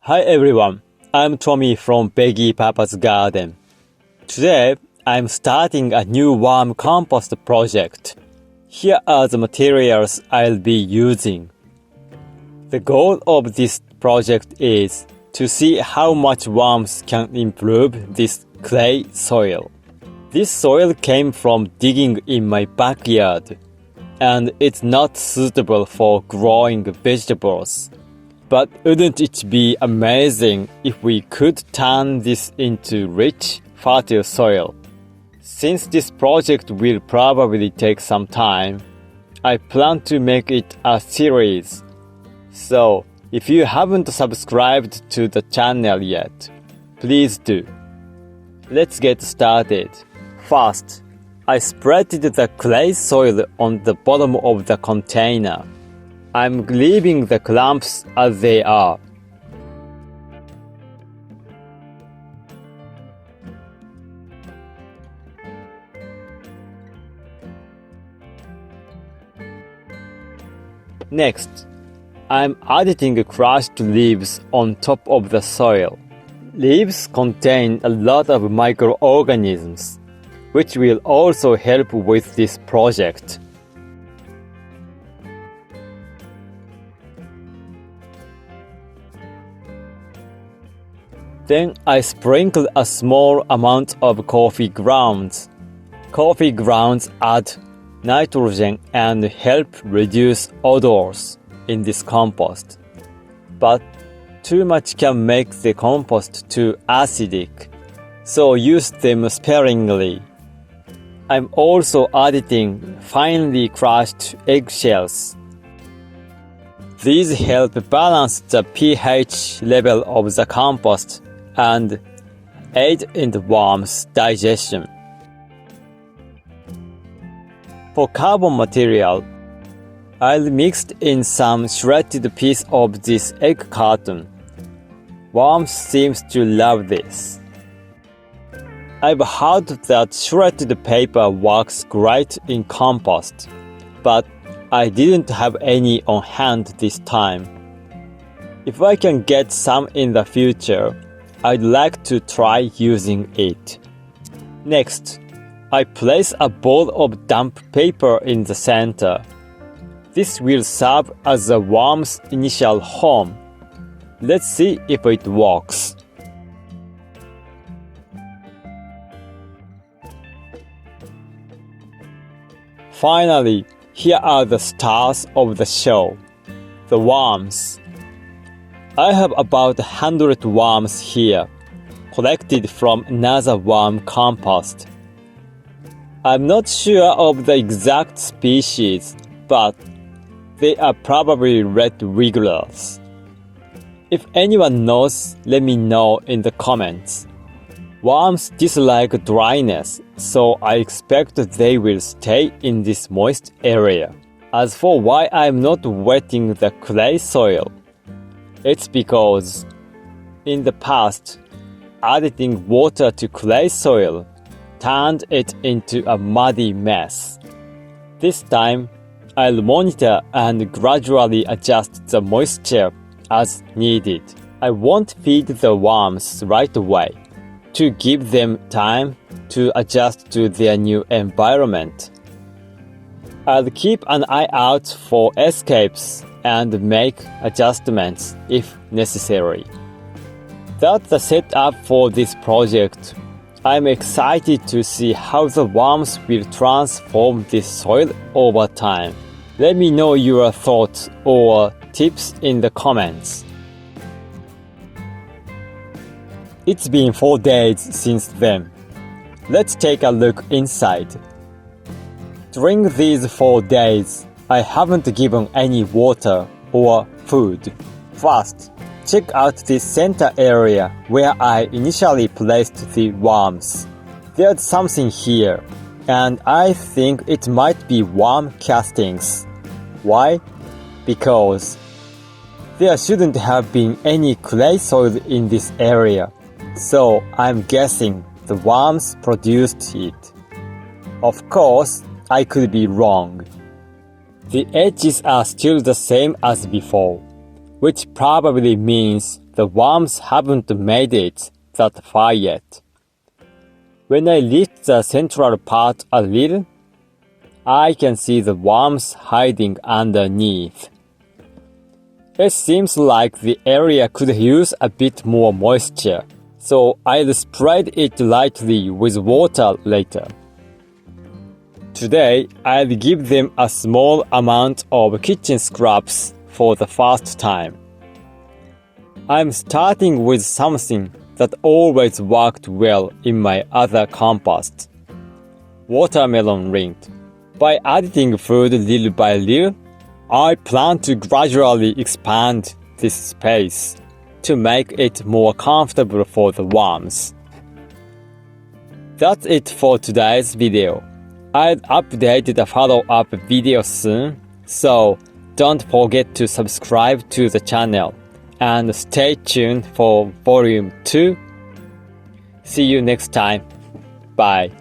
Hi everyone, I'm Tommy from Beggy-PaPa's garden. Today, I'm starting a new worm compost project. Here are the materials I'll be using. The goal of this project is to see how much worms can improve this clay soil. This soil came from digging in my backyard, and it's not suitable for growing vegetables. But wouldn't it be amazing if we could turn this into rich, fertile soil? Since this project will probably take some time, I plan to make it a series. So, if you haven't subscribed to the channel yet, please do. Let's get started. First, I spreaded the clay soil on the bottom of the container. I'm leaving the clumps as they are. Next, I'm adding crushed leaves on top of the soil. Leaves contain a lot of microorganisms, which will also help with this project. Then I sprinkle a small amount of coffee grounds. Coffee grounds add nitrogen and help reduce odors in this compost. But too much can make the compost too acidic, so use them sparingly. I'm also adding finely crushed eggshells. These help balance the pH level of the compost and aid in the worm's digestion. For carbon material, I'll mix in some shredded piece of this egg carton. Worms seems to love this. I've heard that shredded paper works great in compost, but I didn't have any on hand this time. If I can get some in the future, I'd like to try using it. Next, I place a ball of damp paper in the center. This will serve as the worm's initial home. Let's see if it works. Finally, here are the stars of the show, the worms. I have about 100 worms here, collected from another worm compost. I'm not sure of the exact species, but they are probably red wigglers. If anyone knows, let me know in the comments. Worms dislike dryness, so I expect they will stay in this moist area. As for why I'm not wetting the clay soil, it's because in the past, adding water to clay soil turned it into a muddy mess. This time, I'll monitor and gradually adjust the moisture as needed. I won't feed the worms right away to give them time to adjust to their new environment. I'll keep an eye out for escapes and make adjustments if necessary. That's the setup for this project. I'm excited to see how the worms will transform this soil over time. Let me know your thoughts or tips in the comments. It's been 4 days since then. Let's take a look inside. During these 4 days, I haven't given any water or food. First, check out the center area where I initially placed the worms. There's something here, and I think it might be worm castings. Why? Because there shouldn't have been any clay soil in this area, so I'm guessing the worms produced it. Of course, I could be wrong. The edges are still the same as before, which probably means the worms haven't made it that far yet. When I lift the central part a little, I can see the worms hiding underneath. It seems like the area could use a bit more moisture, so I'll spread it lightly with water later. Today, I'll give them a small amount of kitchen scraps for the first time. I'm starting with something that always worked well in my other compost: watermelon rind. By adding food little by little, I plan to gradually expand this space to make it more comfortable for the worms. That's it for today's video. I'll update the follow-up video soon, so don't forget to subscribe to the channel and stay tuned for volume 2. See you next time. Bye.